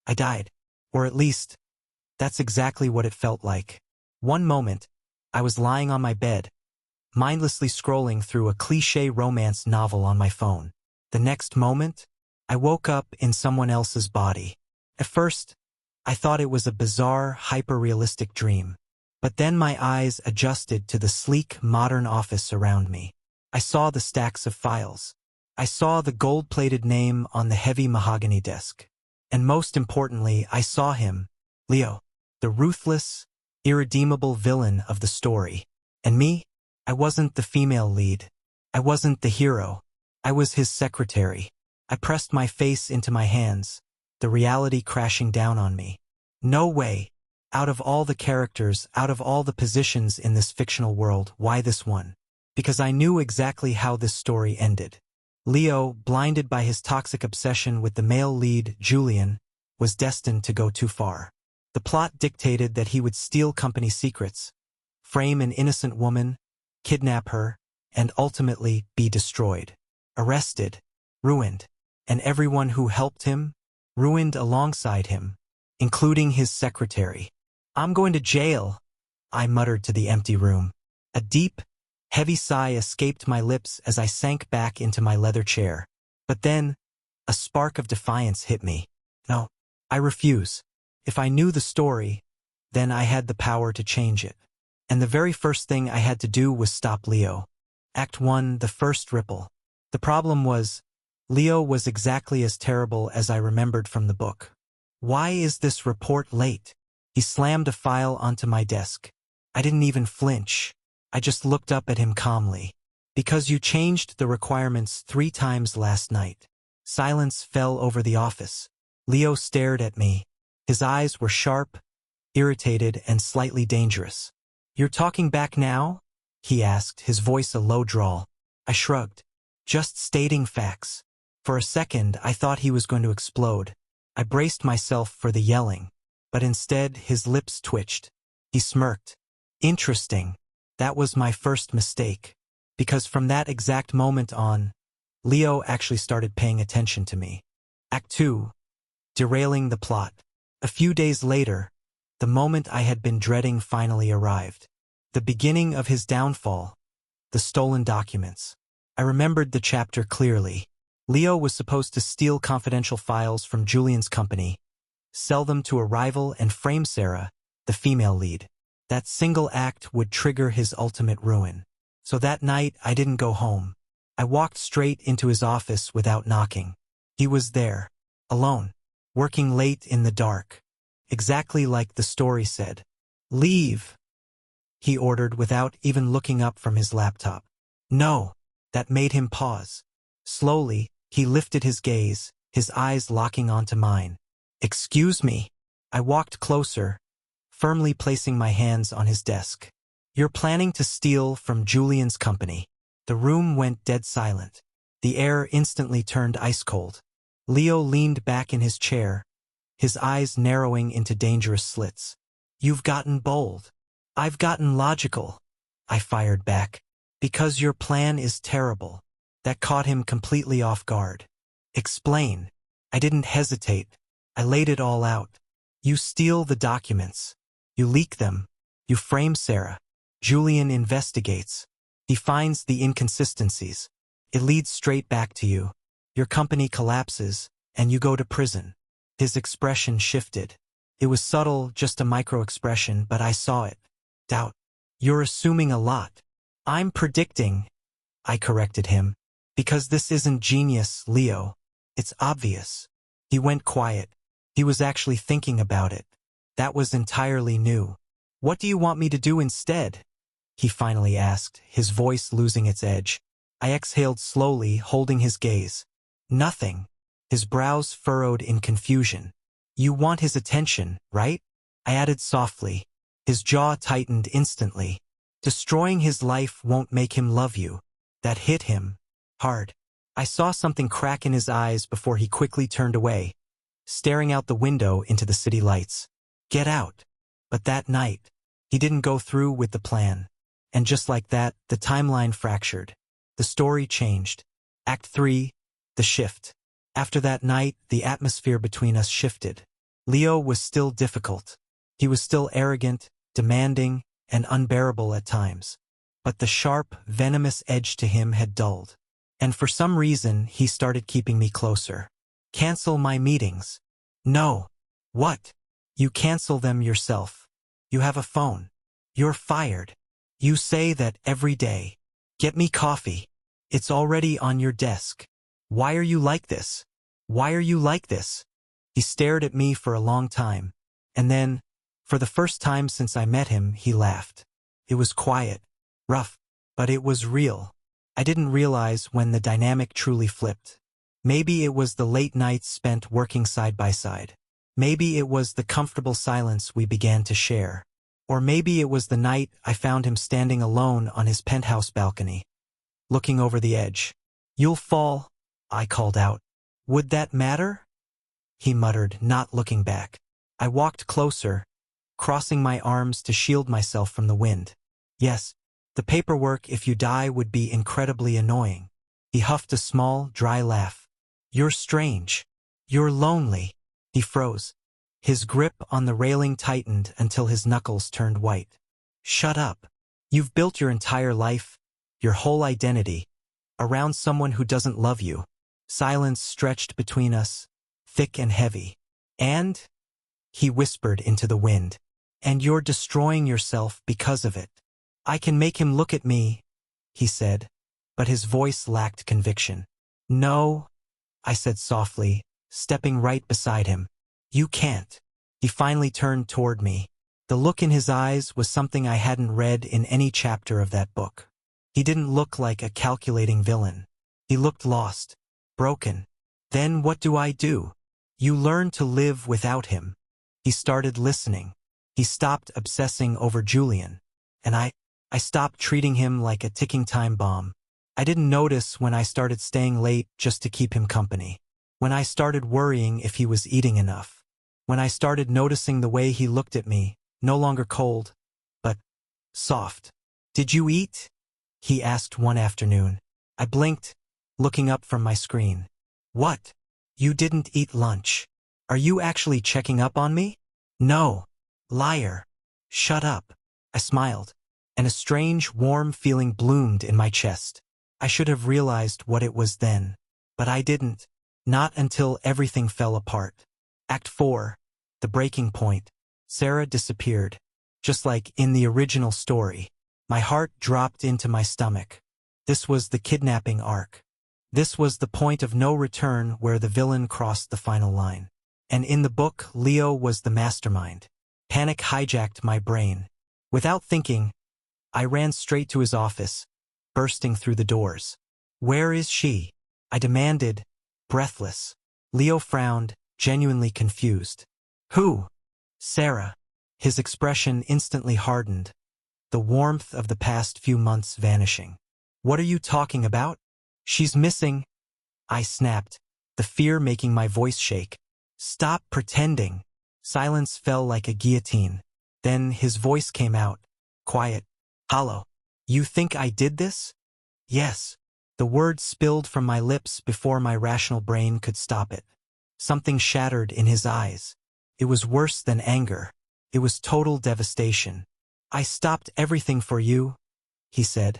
I died. Or at least, that's exactly what it felt like. One moment, I was lying on my bed, mindlessly scrolling through a cliché romance novel on my phone. The next moment, I woke up in someone else's body. At first, I thought it was a bizarre, hyper-realistic dream. But then my eyes adjusted to the sleek, modern office around me. I saw the stacks of files. I saw the gold-plated name on the heavy mahogany desk. And most importantly, I saw him, Leo, the ruthless, irredeemable villain of the story. And me? I wasn't the female lead. I wasn't the hero. I was his secretary. I pressed my face into my hands, the reality crashing down on me. No way. Out of all the characters, out of all the positions in this fictional world, why this one? Because I knew exactly how this story ended. Leo, blinded by his toxic obsession with the male lead, Julian, was destined to go too far. The plot dictated that he would steal company secrets, frame an innocent woman, kidnap her, and ultimately be destroyed. Arrested, ruined, and everyone who helped him, ruined alongside him, including his secretary. "I'm going to jail," I muttered to the empty room. A deep, heavy sigh escaped my lips as I sank back into my leather chair. But then, a spark of defiance hit me. No, I refuse. If I knew the story, then I had the power to change it. And the very first thing I had to do was stop Leo. Act 1, the first ripple. The problem was, Leo was exactly as terrible as I remembered from the book. "Why is this report late?" He slammed a file onto my desk. I didn't even flinch. I just looked up at him calmly. "Because you changed the requirements 3 times last night." Silence fell over the office. Leo stared at me. His eyes were sharp, irritated, and slightly dangerous. "You're talking back now?" he asked, his voice a low drawl. I shrugged. "Just stating facts." For a second, I thought he was going to explode. I braced myself for the yelling, but instead his lips twitched. He smirked. Interesting. That was my first mistake. Because from that exact moment on, Leo actually started paying attention to me. Act 2. Derailing the plot. A few days later, the moment I had been dreading finally arrived. The beginning of his downfall. The stolen documents. I remembered the chapter clearly. Leo was supposed to steal confidential files from Julian's company, sell them to a rival, and frame Sarah, the female lead. That single act would trigger his ultimate ruin. So that night, I didn't go home. I walked straight into his office without knocking. He was there, alone, working late in the dark. Exactly like the story said. "Leave," he ordered without even looking up from his laptop. "No." That made him pause. Slowly, he lifted his gaze, his eyes locking onto mine. "Excuse me." I walked closer, firmly placing my hands on his desk. "You're planning to steal from Julian's company." The room went dead silent. The air instantly turned ice cold. Leo leaned back in his chair, his eyes narrowing into dangerous slits. "You've gotten bold." "I've gotten logical," I fired back. "Because your plan is terrible." That caught him completely off guard. "Explain." I didn't hesitate. I laid it all out. "You steal the documents. You leak them. You frame Sarah. Julian investigates. He finds the inconsistencies. It leads straight back to you. Your company collapses, and you go to prison." His expression shifted. It was subtle, just a micro-expression, but I saw it. Doubt. "You're assuming a lot." "I'm predicting," I corrected him. "Because this isn't genius, Leo. It's obvious." He went quiet. He was actually thinking about it. That was entirely new. "What do you want me to do instead?" he finally asked, his voice losing its edge. I exhaled slowly, holding his gaze. "Nothing." His brows furrowed in confusion. "You want his attention, right?" I added softly. His jaw tightened instantly. "Destroying his life won't make him love you." That hit him hard. I saw something crack in his eyes before he quickly turned away, staring out the window into the city lights. "Get out." But that night, he didn't go through with the plan. And just like that, the timeline fractured. The story changed. Act 3, the shift. After that night, the atmosphere between us shifted. Leo was still difficult. He was still arrogant, demanding, and unbearable at times. But the sharp, venomous edge to him had dulled. And for some reason, he started keeping me closer. Cancel my meetings. No. What? You cancel them yourself. You have a phone. You're fired. You say that every day. Get me coffee. It's already on your desk. Why are you like this? Why are you like this? He stared at me for a long time. And then, for the first time since I met him, he laughed. It was quiet, rough, but it was real. I didn't realize when the dynamic truly flipped. Maybe it was the late nights spent working side by side. Maybe it was the comfortable silence we began to share. Or maybe it was the night I found him standing alone on his penthouse balcony, looking over the edge. You'll fall, I called out. Would that matter? He muttered, not looking back. I walked closer, crossing my arms to shield myself from the wind. Yes, the paperwork if you die would be incredibly annoying. He huffed a small, dry laugh. You're strange. You're lonely. He froze. His grip on the railing tightened until his knuckles turned white. Shut up. You've built your entire life, your whole identity, around someone who doesn't love you. Silence stretched between us, thick and heavy. And? He whispered into the wind. And you're destroying yourself because of it. I can make him look at me, he said, but his voice lacked conviction. No, I said softly, stepping right beside him. You can't. He finally turned toward me. The look in his eyes was something I hadn't read in any chapter of that book. He didn't look like a calculating villain. He looked lost, broken. Then what do? You learn to live without him. He started listening. He stopped obsessing over Julian. And I stopped treating him like a ticking time bomb. I didn't notice when I started staying late just to keep him company. When I started worrying if he was eating enough. When I started noticing the way he looked at me, no longer cold, but soft. Did you eat? He asked one afternoon. I blinked, looking up from my screen. What? You didn't eat lunch. Are you actually checking up on me? No. Liar. Shut up. I smiled, and a strange, warm feeling bloomed in my chest. I should have realized what it was then, but I didn't. Not until everything fell apart. Act 4. The breaking point. Sarah disappeared. Just like in the original story. My heart dropped into my stomach. This was the kidnapping arc. This was the point of no return where the villain crossed the final line. And in the book, Leo was the mastermind. Panic hijacked my brain. Without thinking, I ran straight to his office, bursting through the doors. Where is she? I demanded, breathless. Leo frowned, genuinely confused. Who? Sarah. His expression instantly hardened, the warmth of the past few months vanishing. What are you talking about? She's missing. I snapped, the fear making my voice shake. Stop pretending. Silence fell like a guillotine. Then his voice came out, quiet, hollow. You think I did this? Yes. The words spilled from my lips before my rational brain could stop it. Something shattered in his eyes. It was worse than anger. It was total devastation. I stopped everything for you, he said,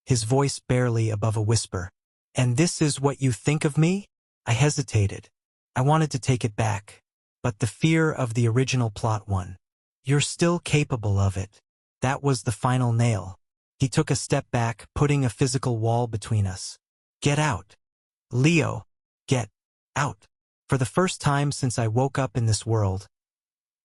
his voice barely above a whisper. And this is what you think of me? I hesitated. I wanted to take it back. But the fear of the original plot won. You're still capable of it. That was the final nail. He took a step back, putting a physical wall between us. Get out. Leo, get out. For the first time since I woke up in this world,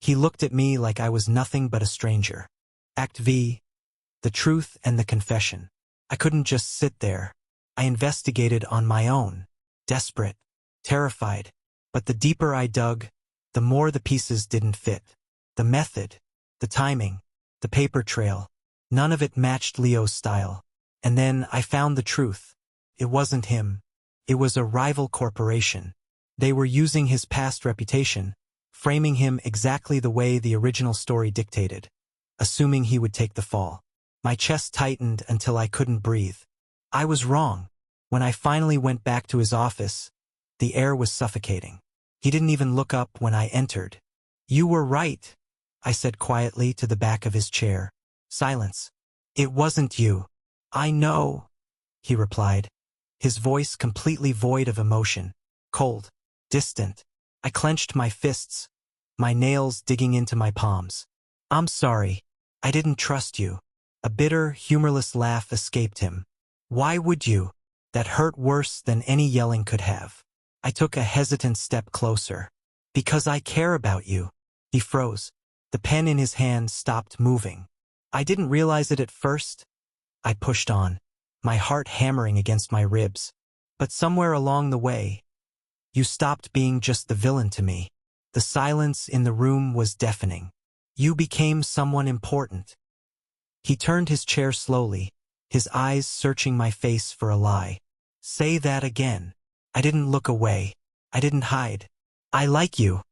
he looked at me like I was nothing but a stranger. Act V. The truth and the confession. I couldn't just sit there. I investigated on my own. Desperate. Terrified. But the deeper I dug, the more the pieces didn't fit. The method. The timing. The paper trail. None of it matched Leo's style. And then I found the truth. It wasn't him. It was a rival corporation. They were using his past reputation, framing him exactly the way the original story dictated, assuming he would take the fall. My chest tightened until I couldn't breathe. I was wrong. When I finally went back to his office, the air was suffocating. He didn't even look up when I entered. You were right, I said quietly to the back of his chair. Silence. It wasn't you. I know, he replied, his voice completely void of emotion, cold, distant. I clenched my fists, my nails digging into my palms. I'm sorry. I didn't trust you. A bitter, humorless laugh escaped him. Why would you? That hurt worse than any yelling could have. I took a hesitant step closer. Because I care about you. He froze. The pen in his hand stopped moving. I didn't realize it at first. I pushed on, my heart hammering against my ribs. But somewhere along the way, you stopped being just the villain to me. The silence in the room was deafening. You became someone important. He turned his chair slowly, his eyes searching my face for a lie. Say that again. I didn't look away. I didn't hide. I like you.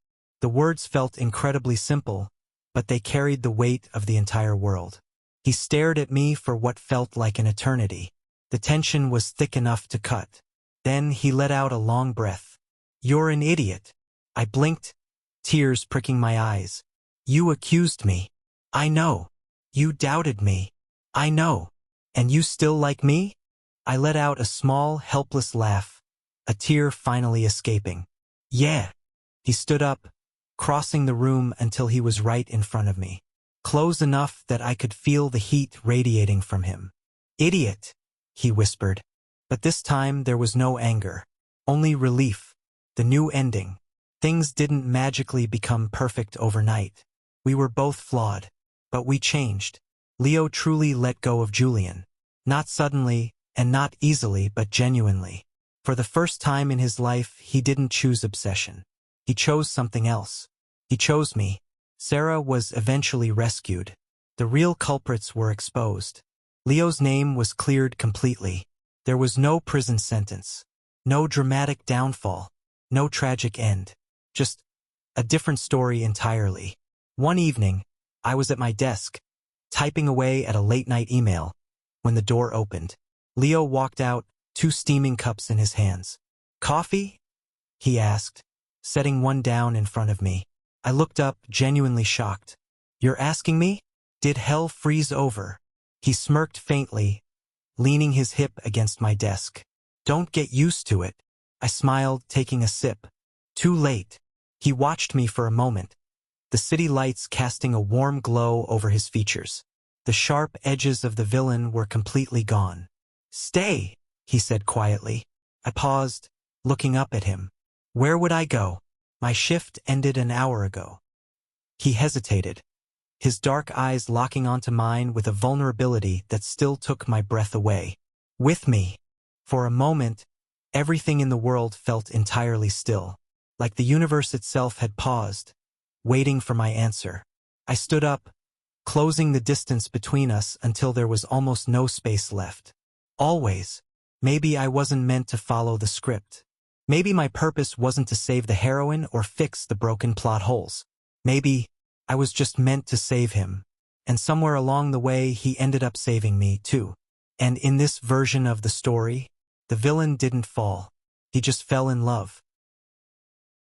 The words felt incredibly simple, but they carried the weight of the entire world. He stared at me for what felt like an eternity. The tension was thick enough to cut. Then he let out a long breath. You're an idiot. I blinked, tears pricking my eyes. You accused me. I know. You doubted me. I know. And you still like me? I let out a small, helpless laugh, a tear finally escaping. Yeah. He stood up, crossing the room until he was right in front of me, close enough that I could feel the heat radiating from him. Idiot, he whispered. But this time there was no anger, only relief. The new ending. Things didn't magically become perfect overnight. We were both flawed, but we changed. Leo truly let go of Julian. Not suddenly, and not easily, but genuinely. For the first time in his life, he didn't choose obsession. He chose something else. He chose me. Sarah was eventually rescued. The real culprits were exposed. Leo's name was cleared completely. There was no prison sentence. No dramatic downfall. No tragic end. Just a different story entirely. One evening, I was at my desk, typing away at a late-night email, when the door opened. Leo walked out, 2 steaming cups in his hands. Coffee? He asked, setting one down in front of me. I looked up, genuinely shocked. You're asking me? Did hell freeze over? He smirked faintly, leaning his hip against my desk. Don't get used to it. I smiled, taking a sip. Too late. He watched me for a moment, the city lights casting a warm glow over his features. The sharp edges of the villain were completely gone. Stay, he said quietly. I paused, looking up at him. Where would I go? My shift ended an hour ago. He hesitated, his dark eyes locking onto mine with a vulnerability that still took my breath away. With me. For a moment, everything in the world felt entirely still, like the universe itself had paused, waiting for my answer. I stood up, closing the distance between us until there was almost no space left. Always. Maybe I wasn't meant to follow the script. Maybe my purpose wasn't to save the heroine or fix the broken plot holes. Maybe I was just meant to save him. And somewhere along the way, he ended up saving me, too. And in this version of the story, the villain didn't fall. He just fell in love.